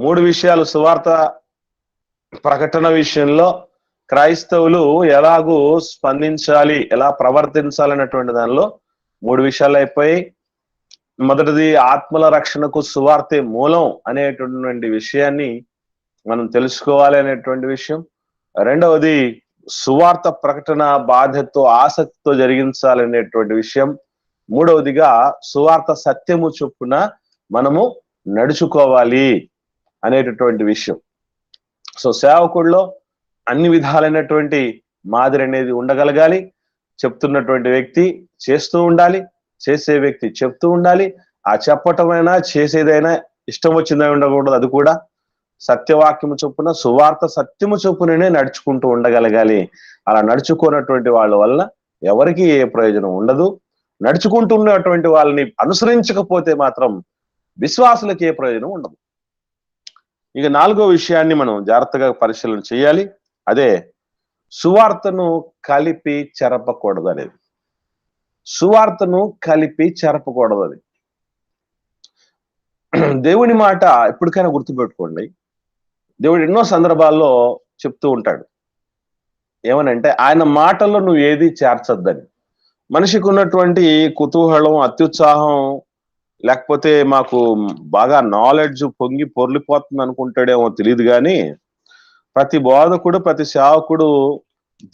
3 విషయాలు సువార్త ప్రకటన విషయంలో క్రైస్తవులు ఎలాగూ స్పందించాలి, ఎలా ప్రవర్తించాలనేటువంటి దానిలో 3 విషయాలు అయిపోయి. మొదటిది, ఆత్మల రక్షణకు సువార్తే మూలం అనేటువంటి విషయాన్ని మనం తెలుసుకోవాలి అనేటువంటి విషయం. రెండవది, సువార్త ప్రకటన బాధ్యతతో ఆసక్తితో జరిగించాలనేటువంటి విషయం. మూడవదిగా, సువార్త సత్యము చొప్పున మనము నడుచుకోవాలి అనేటటువంటి విషయం. సో సేవకుల్లో అన్ని విధాలైనటువంటి మాదిరి అనేది ఉండగలగాలి. చెప్తున్నటువంటి వ్యక్తి చేస్తూ ఉండాలి, చేసే వ్యక్తి చెప్తూ ఉండాలి. ఆ చెప్పటమైనా చేసేదైనా ఇష్టం వచ్చిందని ఉండకూడదు. అది కూడా సత్యవాక్యము చొప్పున, సువార్త సత్యము చొప్పుననే నడుచుకుంటూ ఉండగలగాలి. అలా నడుచుకున్నటువంటి వాళ్ళ వల్ల ఎవరికి ఏ ప్రయోజనం ఉండదు. నడుచుకుంటున్నటువంటి వాళ్ళని అనుసరించకపోతే మాత్రం విశ్వాసులకు ఏ ప్రయోజనం ఉండదు. ఇక 4వ విషయాన్ని మనం జాగ్రత్తగా పరిశీలన చేయాలి. అదే సువార్తను కలిపి చెరపకూడదు అనేది. సువార్తను కలిపి చెరపకూడదు అది. దేవుని మాట ఎప్పటికైనా గుర్తుపెట్టుకోండి. దేవుడు ఎన్నో సందర్భాల్లో చెప్తూ ఉంటాడు. ఏమనంటే ఆయన మాటల్లో నువ్వు ఏది చేర్చొద్దని. మనిషికి ఉన్నటువంటి కుతూహలం, అత్యుత్సాహం, లేకపోతే మాకు బాగా నాలెడ్జ్ పొంగి పొర్లిపోతుంది అనుకుంటాడేమో తెలియదు కానీ, ప్రతి బోధకుడు, ప్రతి సేవకుడు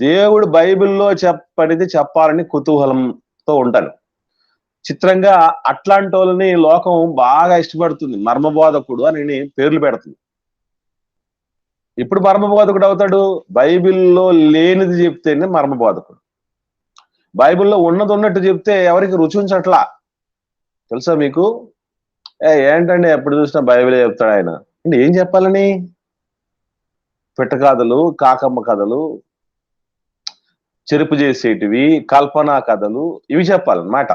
దేవుడు బైబిల్లో చెప్పనిది చెప్పాలని కుతూహలంతో ఉంటాను. చిత్రంగా అట్లాంటి వాళ్ళని లోకం బాగా ఇష్టపడుతుంది. మర్మబోధకుడు అని పేర్లు పెడుతుంది. ఇప్పుడు మర్మబోధకుడు అవుతాడు, బైబిల్లో లేనిది చెప్తేనే మర్మబోధకుడు. బైబిల్లో ఉన్నది ఉన్నట్టు చెప్తే ఎవరికి రుచించట్లా. తెలుసా మీకు? ఏంటండి ఎప్పుడు చూసినా బైబిలే చెప్తాడు ఆయన అంటే ఏం చెప్పాలని? పిట్ట కథలు, కాకమ్మ కథలు, చెరుపు చేసేటివి, కల్పనా కథలు, ఇవి చెప్పాలన్నమాట.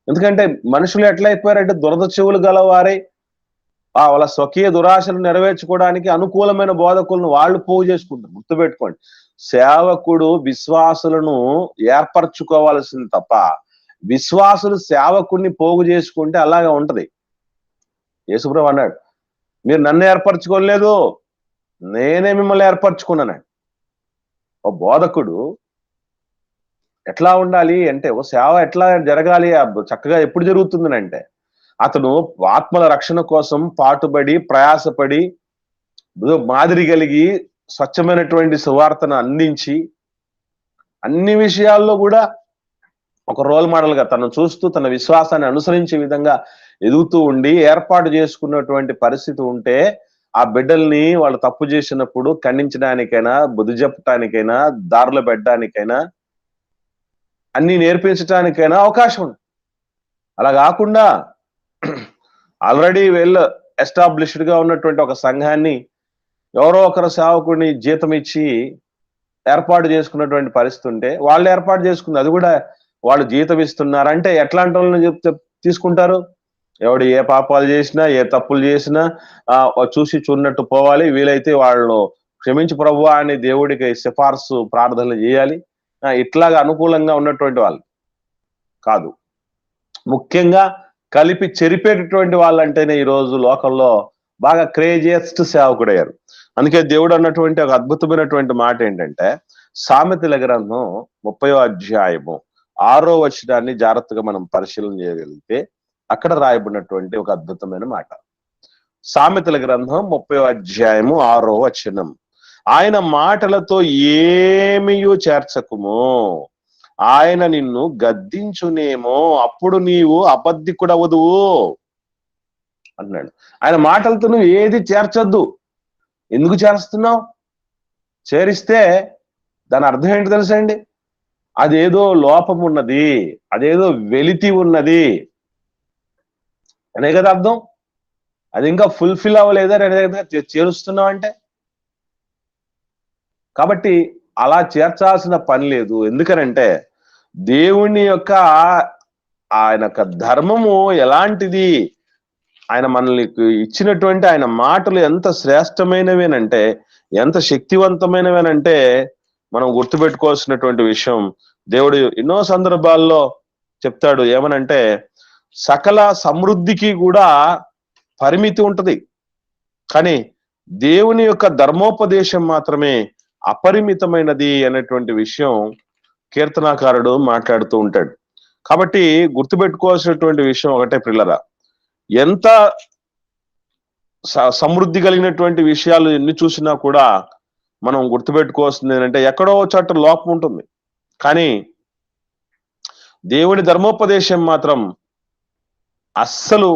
ఎందుకంటే మనుషులు ఎట్లా అయిపోయారంటే దురద చెవులు గలవారై వాళ్ళ స్వకీయ దురాశను నెరవేర్చుకోవడానికి అనుకూలమైన బోధకులను వాళ్ళు పోగు చేసుకుంటారు. గుర్తుపెట్టుకోండి, సేవకుడు విశ్వాసులను ఏర్పరచుకోవాల్సింది తప్ప విశ్వాసులు సేవకుడిని పోగు చేసుకుంటే అలాగే ఉంటది. యేసుప్రభు అన్నాడు, మీరు నన్ను ఏర్పరచుకోలేదు, నేనే మిమ్మల్ని ఏర్పరచుకున్నాను. ఓ బోధకుడు ఎట్లా ఉండాలి అంటే, ఓ సేవ ఎట్లా జరగాలి, చక్కగా ఎప్పుడు జరుగుతుంది అంటే, అతను ఆత్మల రక్షణ కోసం పాటుపడి ప్రయాసపడి మాదిరి కలిగి స్వచ్ఛమైనటువంటి సువార్తను అందించి అన్ని విషయాల్లో కూడా ఒక రోల్ మోడల్ గా తను చూస్తూ తన విశ్వాసాన్ని అనుసరించే విధంగా ఎదుగుతూ ఉండి ఏర్పాటు చేసుకున్నటువంటి పరిస్థితి ఉంటే, ఆ బిడ్డల్ని వాళ్ళు తప్పు చేసినప్పుడు ఖండించడానికైనా, బుద్ధి చెప్పడానికైనా, దారిలో పెట్టడానికైనా, అన్ని నేర్పించడానికైనా అవకాశం ఉంది. అలా కాకుండా ఆల్రెడీ వెల్ ఎస్టాబ్లిష్డ్ గా ఉన్నటువంటి ఒక సంఘాన్ని ఎవరో ఒకరు సేవకుడిని జీతం ఇచ్చి ఏర్పాటు చేసుకున్నటువంటి పరిస్థితి ఉంటే, వాళ్ళు ఏర్పాటు చేసుకుంది అది కూడా వాళ్ళు జీతం ఇస్తున్నారంటే ఎట్లాంటి వాళ్ళని చెప్తే తీసుకుంటారు? ఎవడు ఏ పాపాలు చేసినా, ఏ తప్పులు చేసినా చూసి చూన్నట్టు పోవాలి. వీలైతే వాళ్ళు క్షమించి ప్రభువా అని దేవుడికి సిఫార్సు ప్రార్థనలు చేయాలి. ఇట్లాగా అనుకూలంగా ఉన్నటువంటి వాళ్ళు కాదు. ముఖ్యంగా కలిపి చెరిపేటటువంటి వాళ్ళంటేనే ఈ రోజు లోకంలో బాగా క్రేజియస్ట్ సేవకుడయ్యారు. అందుకే దేవుడు అన్నటువంటి ఒక అద్భుతమైనటువంటి మాట ఏంటంటే, సామెతల గ్రంథం 30వ అధ్యాయము 6వ వచనాన్ని జాగ్రత్తగా మనం పరిశీలన చేయగలిగితే అక్కడ రాయబడినటువంటి ఒక అద్భుతమైన మాట. సామెతల గ్రంథం 30వ అధ్యాయము 6వ వచనం, ఆయన మాటలతో ఏమీయూ చేర్చకుము, ఆయన నిన్ను గద్దించునేమో, అప్పుడు నీవు అబద్ధికుడవదువు అన్నాడు. ఆయన మాటలతో నువ్వు ఏది చేర్చొద్దు. ఎందుకు చేరుస్తున్నావు? చేరిస్తే దాని అర్థం ఏంటి తెలుసండి? అదేదో లోపం ఉన్నది, అదేదో వెలితి ఉన్నది అనే కదా అర్థం. అది ఇంకా ఫుల్ఫిల్ అవ్వలేదా చేరుస్తున్నావు అంటే. కాబట్టి అలా చేర్చాల్సిన పని లేదు. ఎందుకనంటే దేవుని యొక్క ఆయన యొక్క ధర్మము ఎలాంటిది, ఆయన మనల్ని ఇచ్చినటువంటి ఆయన మాటలు ఎంత శ్రేష్టమైనవేనంటే, ఎంత శక్తివంతమైనవేనంటే మనం గుర్తుపెట్టుకోవాల్సినటువంటి విషయం. దేవుడు ఎన్నో సందర్భాల్లో చెప్తాడు ఏమనంటే, సకల సమృద్ధికి కూడా పరిమితి ఉంటది. కానీ దేవుని యొక్క ధర్మోపదేశం మాత్రమే అపరిమితమైనది అనేటువంటి విషయం కీర్తనాకారుడు మాట్లాడుతూ ఉంటాడు. కాబట్టి గుర్తుపెట్టుకోవాల్సినటువంటి విషయం ఒకటే పిల్లరా, ఎంత సమృద్ధి కలిగినటువంటి విషయాలు ఎన్ని చూసినా కూడా మనం గుర్తుపెట్టుకోవాల్సింది ఏంటంటే ఎక్కడో చోట లోపం ఉంటుంది. కానీ దేవుని ధర్మోపదేశం మాత్రం అస్సలు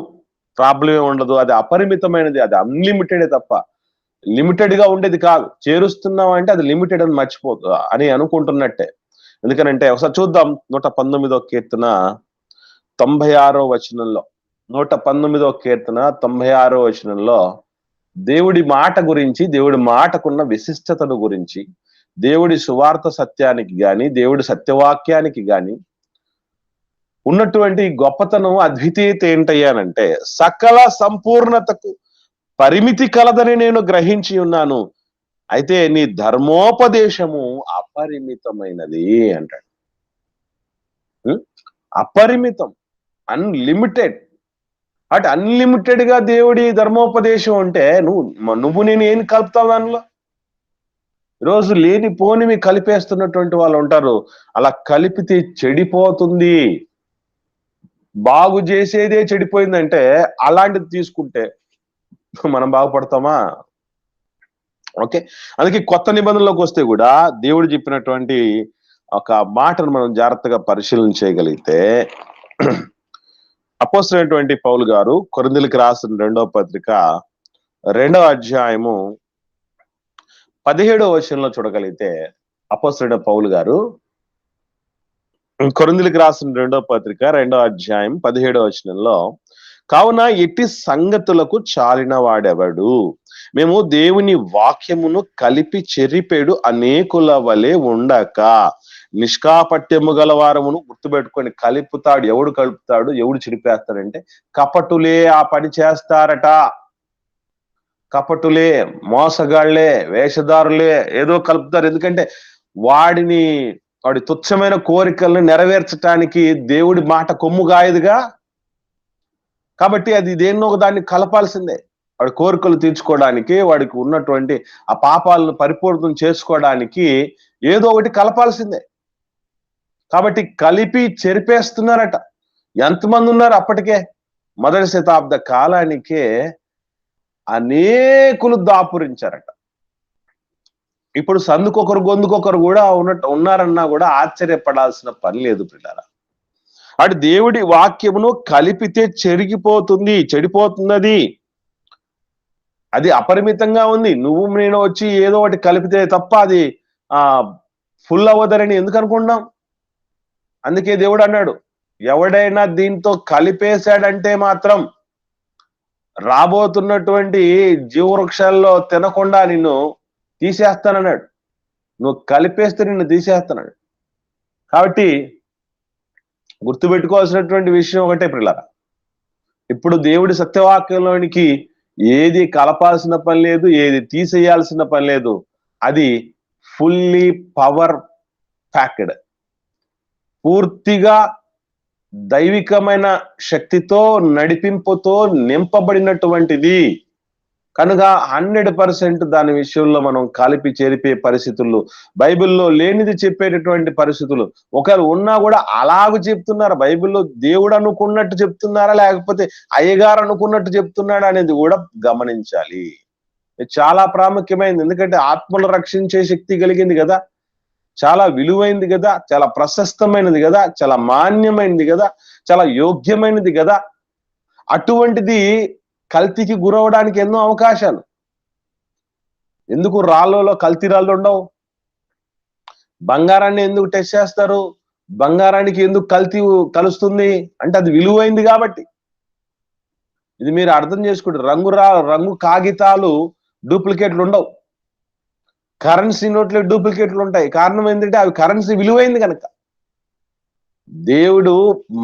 ప్రాబ్లమే ఉండదు. అది అపరిమితమైనది, అది అన్లిమిటెడే తప్ప లిమిటెడ్ గా ఉండేది కాదు. చేరుస్తున్నాం అంటే అది లిమిటెడ్ అని మర్చిపోతు అని అనుకుంటున్నట్టే. ఎందుకనంటే ఒకసారి చూద్దాం 119వ కీర్తన 96వ వచనంలో. 119వ కీర్తన 96వ వచనంలో దేవుడి మాట గురించి, దేవుడి మాటకున్న విశిష్టతను గురించి, దేవుడి సువార్త సత్యానికి గాని, దేవుడి సత్యవాక్యానికి గాని ఉన్నటువంటి గొప్పతనం, అద్వితీయత ఏంటయ్యానంటే, సకల సంపూర్ణతకు పరిమితి కలదని నేను గ్రహించి ఉన్నాను, అయితే నీ ధర్మోపదేశము అపరిమితమైనది అంటాడు. అపరిమితం, అన్లిమిటెడ్. అటు అన్లిమిటెడ్ గా దేవుడి ధర్మోపదేశం అంటే నువ్వు నేను ఏం కలుపుతావు దానిలో? ఈరోజు లేని పోనివి కలిపేస్తున్నటువంటి వాళ్ళు ఉంటారు. అలా కలిపితే చెడిపోతుంది. బాగు చేసేదే చెడిపోయిందంటే అలాంటిది తీసుకుంటే మనం బాగుపడతామా? ఓకే, అందుకే కొత్త నిబంధనలోకి వస్తే కూడా దేవుడు చెప్పినటువంటి ఒక మాటను మనం జాగ్రత్తగా పరిశీలన చేయగలిగితే, అపోస్తలుడైనటువంటి పౌలు గారు కొరింథీయులకు రాసిన 2వ పత్రిక 2వ అధ్యాయము 17వ వచనంలో చూడగలిగితే, అపోస్తలుడైన పౌలు గారు కొరింథీయులకు రాసిన 2వ పత్రిక 2వ అధ్యాయం 17వ వచనంలో, కావున ఎట్టి సంగతులకు చాలిన వాడెవడు, మేము దేవుని వాక్యమును కలిపి చెరిపేడు అనేకుల వలె ఉండక నిష్కాపట్యము గల వారమును. గుర్తుపెట్టుకొని, కలుపుతాడు. ఎవడు కలుపుతాడు, ఎవడు చెరిపేస్తాడంటే కపటులే ఆ పని చేస్తారట. కపటులే, మోసగాళ్లే, వేషధారులే ఏదో కలుపుతారు. ఎందుకంటే వాడి తుచ్చమైన కోరికలను నెరవేర్చడానికి దేవుడి మాట కొమ్ము గాయదుగా. కాబట్టి అది దేన్నో దాన్ని కలపాల్సిందే. వాడి కోరికలు తీర్చుకోవడానికి, వాడికి ఉన్నటువంటి ఆ పాపాలను పరిపూర్ణం చేసుకోవడానికి ఏదో ఒకటి కలపాల్సిందే. కాబట్టి కలిపి చెరిపేస్తున్నారట. ఎంతమంది ఉన్నారు అప్పటికే? మొదటి శతాబ్ద కాలానికే అనేకులు దాపురించారట. ఇప్పుడు సందుకొకరు గొంతుకొకరు కూడా ఉన్నారన్నా కూడా ఆశ్చర్యపడాల్సిన పని లేదు పిల్లరా. అటు దేవుడి వాక్యమును కలిపితే చెడిపోతున్నది. అది అపరిమితంగా ఉంది. నువ్వు నేను వచ్చి ఏదో ఒకటి కలిపితే తప్ప అది ఫుల్ అవ్వదని ఎందుకు అనుకుంటున్నాం? అందుకే దేవుడు అన్నాడు, ఎవడైనా దీంతో కలిపేశాడంటే మాత్రం రాబోతున్నటువంటి జీవవృక్షాల్లో తినకుండా నిన్ను తీసేస్తానన్నాడు. నువ్వు కలిపేస్తే నిన్ను తీసేస్తాడు. కాబట్టి గుర్తుపెట్టుకోవాల్సినటువంటి విషయం ఒకటే పిల్లరా, ఇప్పుడు దేవుడి సత్యవాక్యంలోనికి ఏది కలపాల్సిన పని లేదు, ఏది తీసేయాల్సిన పని లేదు. అది ఫుల్లీ పవర్ ప్యాక్డ్, పూర్తిగా దైవికమైన శక్తితో నడిపింపుతో నింపబడినటువంటిది. కనుక 100% దాని విషయంలో మనం కలిపి చేరిపే పరిస్థితులు, బైబిల్లో లేనిది చెప్పేటటువంటి పరిస్థితులు ఒకవేళ ఉన్నా కూడా అలాగూ చెప్తున్నారు. బైబిల్లో దేవుడు అనుకున్నట్టు చెప్తున్నారా, లేకపోతే అయ్యగారు అనుకున్నట్టు చెప్తున్నాడా అనేది కూడా గమనించాలి. చాలా ప్రాముఖ్యమైనది. ఎందుకంటే ఆత్మలు రక్షించే శక్తి కలిగింది కదా, చాలా విలువైంది కదా, చాలా ప్రశస్తమైనది కదా, చాలా మాన్యమైనది కదా, చాలా యోగ్యమైనది కదా. అటువంటిది కల్తీకి గురవడానికి ఎన్నో అవకాశాలు. ఎందుకు రాళ్ళలో కల్తీ రాళ్ళు ఉండవు? బంగారాన్ని ఎందుకు టెస్ట్ చేస్తారు? బంగారానికి ఎందుకు కల్తీ కలుస్తుంది అంటే అది విలువైంది కాబట్టి. ఇది మీరు అర్థం చేసుకుంటే రంగు కాగితాలు డూప్లికేట్లు ఉండవు, కరెన్సీ నోట్లు డూప్లికేట్లు ఉంటాయి. కారణం ఏంటంటే అవి కరెన్సీ విలువైంది కనుక. దేవుడు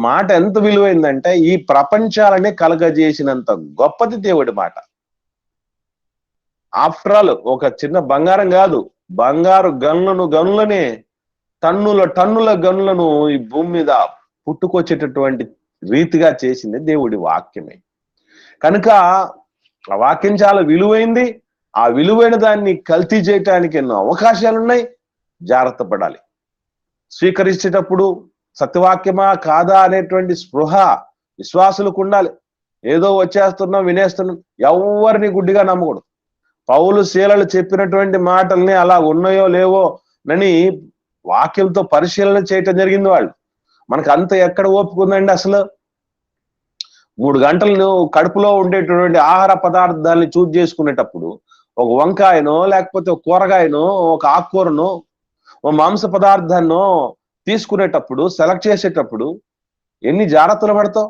మాట ఎంత విలువైందంటే ఈ ప్రపంచాలనే కలగజేసినంత గొప్పది దేవుడి మాట. ఆఫ్టర్ ఆల్ ఒక చిన్న బంగారం కాదు, బంగారు గనులనే టన్నుల గనులను ఈ భూమి మీద పుట్టుకొచ్చేటటువంటి రీతిగా చేసింది దేవుడి వాక్యమే. కనుక ఆ వాక్యం చాలా విలువైంది. ఆ విలువైన దాన్ని కల్తీ చేయటానికి ఎన్నో అవకాశాలు ఉన్నాయి. జాగ్రత్త పడాలి. స్వీకరించేటప్పుడు సత్యవాక్యమా కాదా అనేటువంటి స్పృహ విశ్వాసులకు ఉండాలి. ఏదో వచ్చేస్తున్నాం, వినేస్తున్నాం, ఎవరిని గుడ్డిగా నమ్మకూడదు. పౌలు శీలలు చెప్పినటువంటి మాటల్ని అలా ఉన్నాయో లేవో అని వాక్యంతో పరిశీలన చేయటం జరిగింది వాళ్ళు. మనకు అంత ఎక్కడ ఓపిక ఉందండి అసలు? 3 గంటలు నువ్వు కడుపులో ఉండేటటువంటి ఆహార పదార్థాన్ని చూజ్ చేసుకునేటప్పుడు ఒక వంకాయనో, లేకపోతే ఒక కూరగాయనో, ఒక ఆకుకూరనో, ఓ మాంస పదార్థాన్నో తీసుకునేటప్పుడు, సెలెక్ట్ చేసేటప్పుడు ఎన్ని జాగ్రత్తలు పడతావు?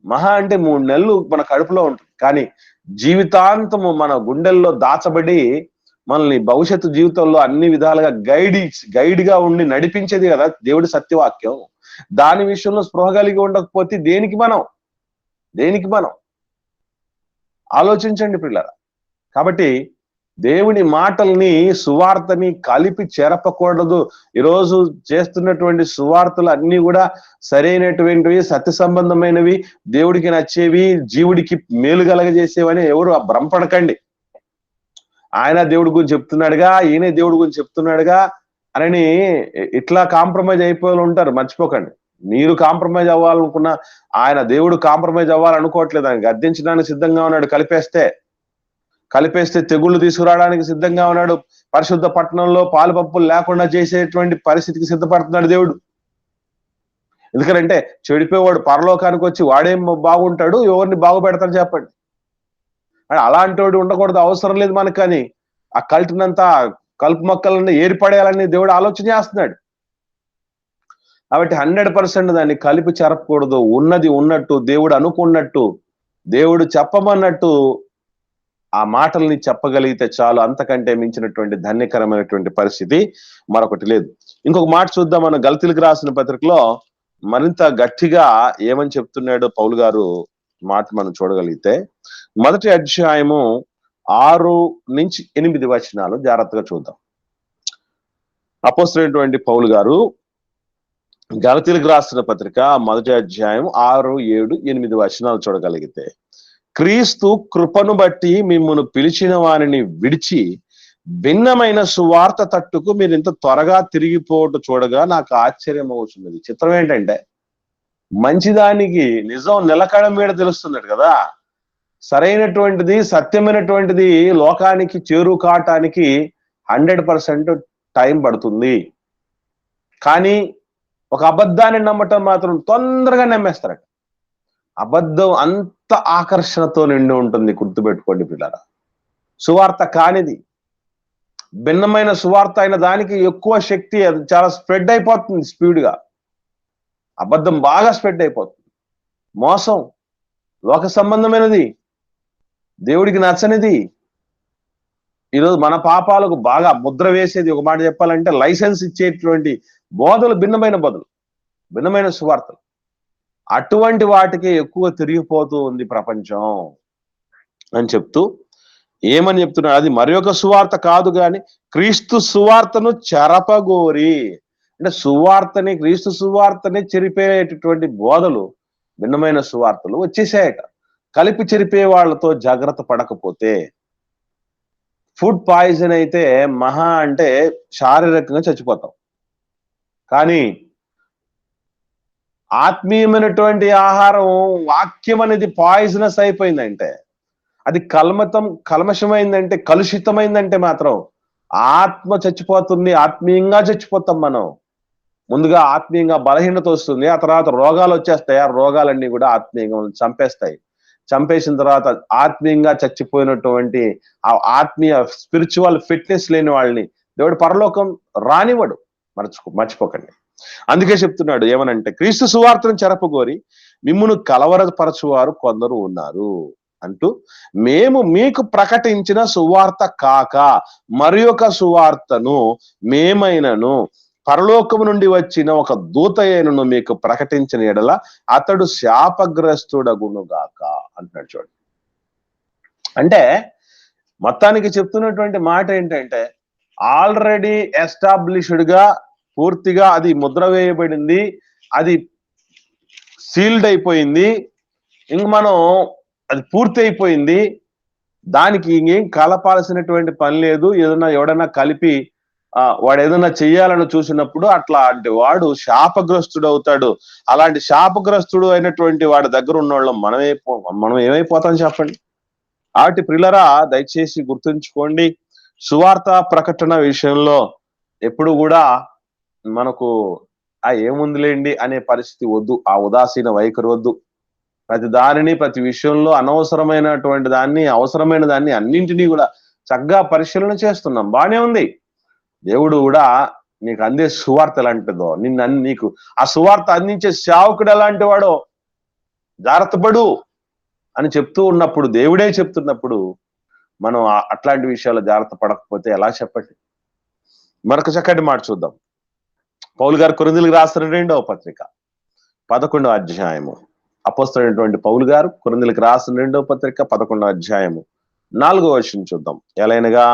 మహా అంటే 3 నెలలు మన కడుపులో ఉంటుంది. కానీ జీవితాంతము మన గుండెల్లో దాచబడి మనల్ని భవిష్యత్తు జీవితంలో అన్ని విధాలుగా గైడ్ గా ఉండి నడిపించేది కదా దేవుడి సత్యవాక్యం. దాని విషయంలో స్పృహ కలిగి ఉండకపోతే దేనికి మనం ఆలోచించండి పిల్లరా. కాబట్టి దేవుని మాటల్ని, సువార్తని కలిపి చెరపకూడదు. ఈరోజు చేస్తున్నటువంటి సువార్తలు అన్ని కూడా సరైనటువంటివి, సత్య సంబంధమైనవి, దేవుడికి నచ్చేవి, జీవుడికి మేలు కలగజేసేవని ఎవరు భ్రమపడకండి. ఆయన దేవుడి గురించి చెప్తున్నాడుగా, ఈయనే దేవుడి గురించి చెప్తున్నాడుగా అని ఇట్లా కాంప్రమైజ్ అయిపోయి ఉంటారు. మర్చిపోకండి. మీరు కాంప్రమైజ్ అవ్వాలనుకున్నా ఆయన దేవుడు కాంప్రమైజ్ అవ్వాలనుకోవట్లేదు. ఆయన గద్దించడానికి సిద్ధంగా ఉన్నాడు. కలిపేస్తే తెగుళ్ళు తీసుకురావడానికి సిద్ధంగా ఉన్నాడు. పరిశుద్ధ పట్టణంలో పాలు పప్పులు లేకుండా చేసేటువంటి పరిస్థితికి సిద్ధపడుతున్నాడు దేవుడు. ఎందుకంటే చెడిపోయేవాడు పరలోకానికి వచ్చి వాడేం బాగుంటాడు, ఎవరిని బాగుపెడతాడు చెప్పండి. అలాంటి వాడు ఉండకూడదు, అవసరం లేదు మనకు. కానీ ఆ కల్టినంతా, కలుపు మొక్కలన్నీ ఏర్పడేయాలని దేవుడు ఆలోచన చేస్తున్నాడు. కాబట్టి 100% దాన్ని కలిపి చెరపకూడదు. ఉన్నది ఉన్నట్టు, దేవుడు అనుకున్నట్టు, దేవుడు చెప్పమన్నట్టు ఆ మాటల్ని చెప్పగలిగితే చాలు. అంతకంటే మించినటువంటి ధన్యకరమైనటువంటి పరిస్థితి మరొకటి లేదు. ఇంకొక మాట చూద్దాం. మన గలతీలకు రాసిన పత్రికలో మరింత గట్టిగా ఏమని చెప్తున్నాడో పౌలు గారు మాట మనం చూడగలిగితే, 1వ అధ్యాయము 6-8 వచనాలు జాగ్రత్తగా చూద్దాం. అపోస్తలుడైనటువంటి పౌలు గారు గలతీలకు రాసిన పత్రిక 1వ అధ్యాయం 6, 7, 8 వచనాలు చూడగలిగితే, క్రీస్తు కృపను బట్టి మిమ్మును పిలిచిన వారిని విడిచి భిన్నమైన సువార్త తట్టుకు మీరు ఇంత త్వరగా తిరిగిపోవటం చూడగా నాకు ఆశ్చర్యం అవుతున్నది. చిత్రం ఏంటంటే, మంచిదానికి నిజం నిలకడ మీద తెలుస్తున్నాడు కదా. సరైనటువంటిది, సత్యమైనటువంటిది లోకానికి చేరుకాటానికి 100% టైం పడుతుంది. కానీ ఒక అబద్ధాన్ని నమ్మటం మాత్రం తొందరగా నమ్మేస్తారట. అబద్ధం అంత ఆకర్షణతో నిండి ఉంటుంది. గుర్తుపెట్టుకోండి పిల్లరా. సువార్త కానిది, భిన్నమైన సువార్త అయిన దానికి ఎక్కువ శక్తి, అది చాలా స్ప్రెడ్ అయిపోతుంది స్పీడ్గా. అబద్ధం బాగా స్ప్రెడ్ అయిపోతుంది. మోసం, లోక సంబంధమైనది, దేవుడికి నచ్చనిది, ఈరోజు మన పాపాలకు బాగా ముద్ర వేసేది, ఒక మాట చెప్పాలంటే లైసెన్స్ ఇచ్చేటువంటి బోధలు, భిన్నమైన సువార్తలు, అటువంటి వాటికి ఎక్కువ తిరిగిపోతూ ఉంది ప్రపంచం అని చెప్తూ ఏమని చెప్తున్నాడు? అది మరి ఒక సువార్త కాదు గాని క్రీస్తు సువార్తను చెరపగోరి. అంటే సువార్తని, క్రీస్తు సువార్తని చెరిపేటటువంటి బోధలు, భిన్నమైన సువార్తలు వచ్చేసాయట. కలిపి చెరిపే వాళ్ళతో జాగ్రత్త పడకపోతే ఫుడ్ పాయిజన్ అయితే మహా అంటే శారీరకంగా చచ్చిపోతాం. కానీ ఆత్మీయమైనటువంటి ఆహారం, వాక్యం అనేది పాయిజనస్ అయిపోయిందంటే, అది కల్మషమైందంటే, కలుషితమైందంటే మాత్రం ఆత్మ చచ్చిపోతుంది. ఆత్మీయంగా చచ్చిపోతాం మనం. ముందుగా ఆత్మీయంగా బలహీనత వస్తుంది, ఆ తర్వాత రోగాలు వచ్చేస్తాయి. ఆ రోగాలన్నీ కూడా ఆత్మీయంగా చంపేస్తాయి. చంపేసిన తర్వాత ఆత్మీయంగా చచ్చిపోయినటువంటి ఆ ఆత్మీయ స్పిరిచువల్ ఫిట్నెస్ లేని వాళ్ళని దేవుడు పరలోకం రానివ్వడు. మర్చిపోకండి. అందుకే చెప్తున్నాడు ఏమనంటే, క్రీస్తు సువార్తను చెరపగోరి మిమ్మును కలవరపరచువారు కొందరు ఉన్నారు అంటూ, మేము మీకు ప్రకటించిన సువార్త కాక మరి ఒక సువార్తను మేమైనను పరలోకము నుండి వచ్చిన ఒక దూత అయినను మీకు ప్రకటించిన ఎడల అతడు శాపగ్రస్తుడగునుగాక అంటున్నాడు. చూడండి, అంటే మొత్తానికి చెప్తున్నటువంటి మాట ఏంటంటే, ఆల్రెడీ ఎస్టాబ్లిష్డ్ గా, పూర్తిగా అది ముద్ర వేయబడింది, అది సీల్డ్ అయిపోయింది. ఇంక మనం అది పూర్తి అయిపోయింది. దానికి ఇంకేం కలపాల్సినటువంటి పని లేదు. ఎవడన్నా కలిపి వాడు ఏదైనా చెయ్యాలని చూసినప్పుడు అట్లాంటి వాడు శాపగ్రస్తుడు అవుతాడు. అలాంటి శాపగ్రస్తుడు అయినటువంటి వాడి దగ్గర ఉన్నోళ్ళం మనం ఏమైపోతాం చెప్పండి. కాబట్టి ప్రియులరా, దయచేసి గుర్తుంచుకోండి, సువార్త ప్రకటన విషయంలో ఎప్పుడు కూడా మనకు ఏముందిలేండి అనే పరిస్థితి వద్దు. ఆ ఉదాసీన వైఖరి వద్దు. ప్రతి విషయంలో అనవసరమైనటువంటి దాన్ని, అవసరమైన దాన్ని అన్నింటినీ కూడా చక్కగా పరిశీలన చేస్తున్నాం. బానే ఉంది. దేవుడు కూడా నీకు అందే సువార్త ఎలాంటిదో, నీకు ఆ సువార్త అందించే సేవకుడు ఎలాంటి వాడో జాగ్రత్త పడు అని చెప్తూ ఉన్నప్పుడు, దేవుడే చెప్తున్నప్పుడు మనం అట్లాంటి విషయాలు జాగ్రత్త పడకపోతే ఎలా చెప్పండి. మరొక చక్కటి మాట చూద్దాం. పౌలు గారు కొరింథీయులకు రాసిన 2వ పత్రిక 11వ అధ్యాయము. అపోస్తలుడైనటువంటి పౌలు గారు కొరింథీయులకు రాసిన 2వ పత్రిక 11వ అధ్యాయము 4వ వచనం చూద్దాం. ఎలైనగా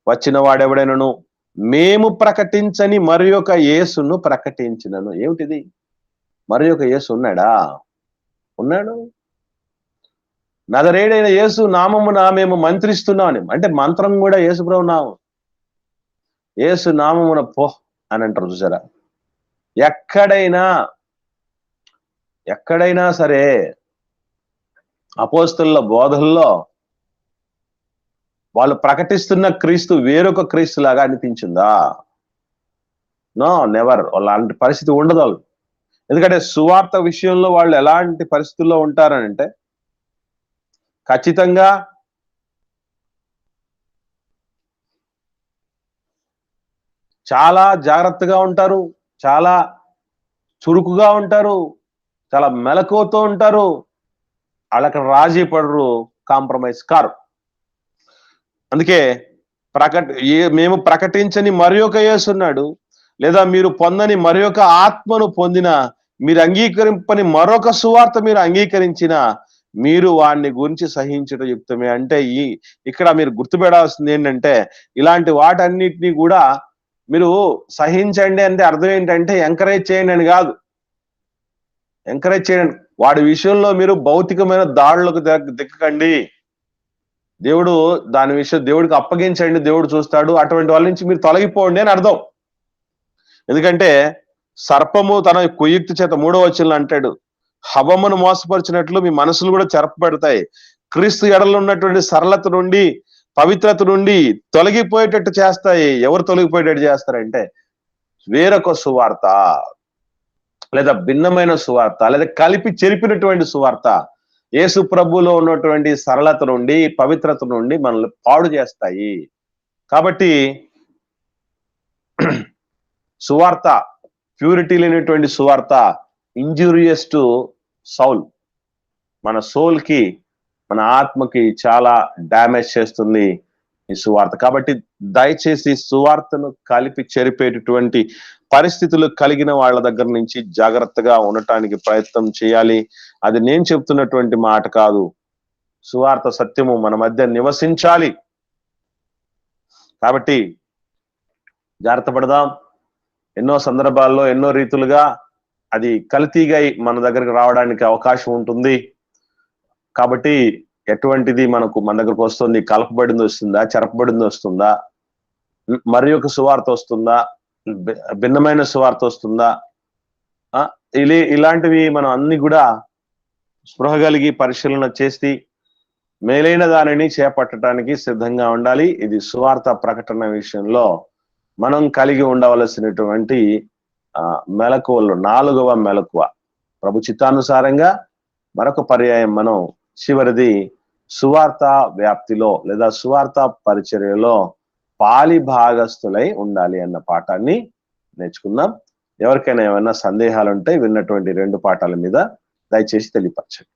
వచ్చిన వాడెవడైనను మేము ప్రకటించని మరి ఒక యేసును ప్రకటించినను. ఏమిటిది? మరి ఒక యేసు ఉన్నాడా? ఉన్నాడు. నజరేయుడైన యేసు నామమున మేము మంత్రిస్తున్నామని. అంటే మంత్రం కూడా యేసు ప్రభు నామం. యేసు నామమున పో అని అంటారు చూసారా? ఎక్కడైనా సరే అపోస్తలుల బోధల్లో వాళ్ళు ప్రకటిస్తున్న క్రీస్తు వేరొక క్రీస్తు లాగా అనిపించిందా? No, never. అలాంటి పరిస్థితి ఉండదు వాళ్ళు. ఎందుకంటే సువార్త విషయంలో వాళ్ళు ఎలాంటి పరిస్థితుల్లో ఉంటారనంటే, ఖచ్చితంగా చాలా జాగ్రత్తగా ఉంటారు, చాలా చురుకుగా ఉంటారు, చాలా మెలకువతో ఉంటారు. వాళ్ళకి రాజీ పడరు, కాంప్రమైజ్ కారు. అందుకే మేము ప్రకటించని మరి ఒక యేసు ఉన్నాడు, లేదా మీరు పొందని మరి ఒక ఆత్మను పొందిన, మీరు అంగీకరింపని మరొక సువార్త మీరు అంగీకరించిన, మీరు వాడిని గురించి సహించడం యుక్తమే. అంటే ఇక్కడ మీరు గుర్తుపెడాల్సింది ఏంటంటే, ఇలాంటి వాటన్నిటినీ కూడా మీరు సహించండి అంటే అర్థం ఏంటంటే ఎంకరేజ్ చేయండి అని కాదు. ఎంకరేజ్ చేయండి. వాడి విషయంలో మీరు భౌతికమైన దాడులకు దిక్కకండి. దేవుడికి అప్పగించండి, దేవుడు చూస్తాడు. అటువంటి వాళ్ళ నుంచి మీరు తొలగిపోండి అని అర్థం. ఎందుకంటే సర్పము తన కుయుక్తి చేత 3వ వచనంలో అంటాడు, హవమును మోసపరిచినట్లు మీ మనసులు కూడా చెరపబడతాయి. క్రీస్తు ఎడలో ఉన్నటువంటి సరళత నుండి, పవిత్రత నుండి తొలగిపోయేటట్టు చేస్తాయి. ఎవరు తొలగిపోయేటట్టు చేస్తారంటే వేరొక సువార్త, లేదా భిన్నమైన సువార్త, లేదా కలిపి చెరిపినటువంటి సువార్త యేసు ప్రభులో ఉన్నటువంటి సరళత నుండి, పవిత్రత నుండి మనల్ని పాడు చేస్తాయి. కాబట్టి సువార్త, ప్యూరిటీ లేనటువంటి సువార్త ఇంజూరియస్ టు సౌల్. మన సోల్ కి, మన ఆత్మకి చాలా డ్యామేజ్ చేస్తుంది ఈ సువార్త. కాబట్టి దయచేసి సువార్తను కలిపి చెరిపేటటువంటి పరిస్థితులు కలిగిన వాళ్ళ దగ్గర నుంచి జాగ్రత్తగా ఉండటానికి ప్రయత్నం చేయాలి. అది నేను చెప్తున్నటువంటి మాట కాదు. సువార్త సత్యము మన మధ్య నివసించాలి. కాబట్టి జాగ్రత్త పడదాం. ఎన్నో సందర్భాల్లో, ఎన్నో రీతులుగా అది కల్తీగా మన దగ్గరకు రావడానికి అవకాశం ఉంటుంది. కాబట్టి ఎటువంటిది మన దగ్గరకు వస్తుంది? కలపబడింది వస్తుందా? చెరపబడింది వస్తుందా? మరి ఒక సువార్త వస్తుందా? భిన్నమైన సువార్త వస్తుందా? ఇలాంటివి మనం అన్ని కూడా స్పృహ కలిగి పరిశీలన చేసి మేలైన దానిని చేపట్టడానికి సిద్ధంగా ఉండాలి. ఇది సువార్త ప్రకటన విషయంలో మనం కలిగి ఉండవలసినటువంటి మెలకువలు. 4వ మెలకువ ప్రభు చిత్తానుసారంగా మరొక పర్యాయం మనం చివరిది సువార్త వ్యాప్తిలో లేదా సువార్త పరిచర్యలో పాలి భాగస్థులై ఉండాలి అన్న పాఠాన్ని నేర్చుకుందాం. ఎవరికైనా ఏమైనా సందేహాలు ఉంటే విన్నటువంటి 2 పాఠాల మీద దయచేసి తెలియపరచండి.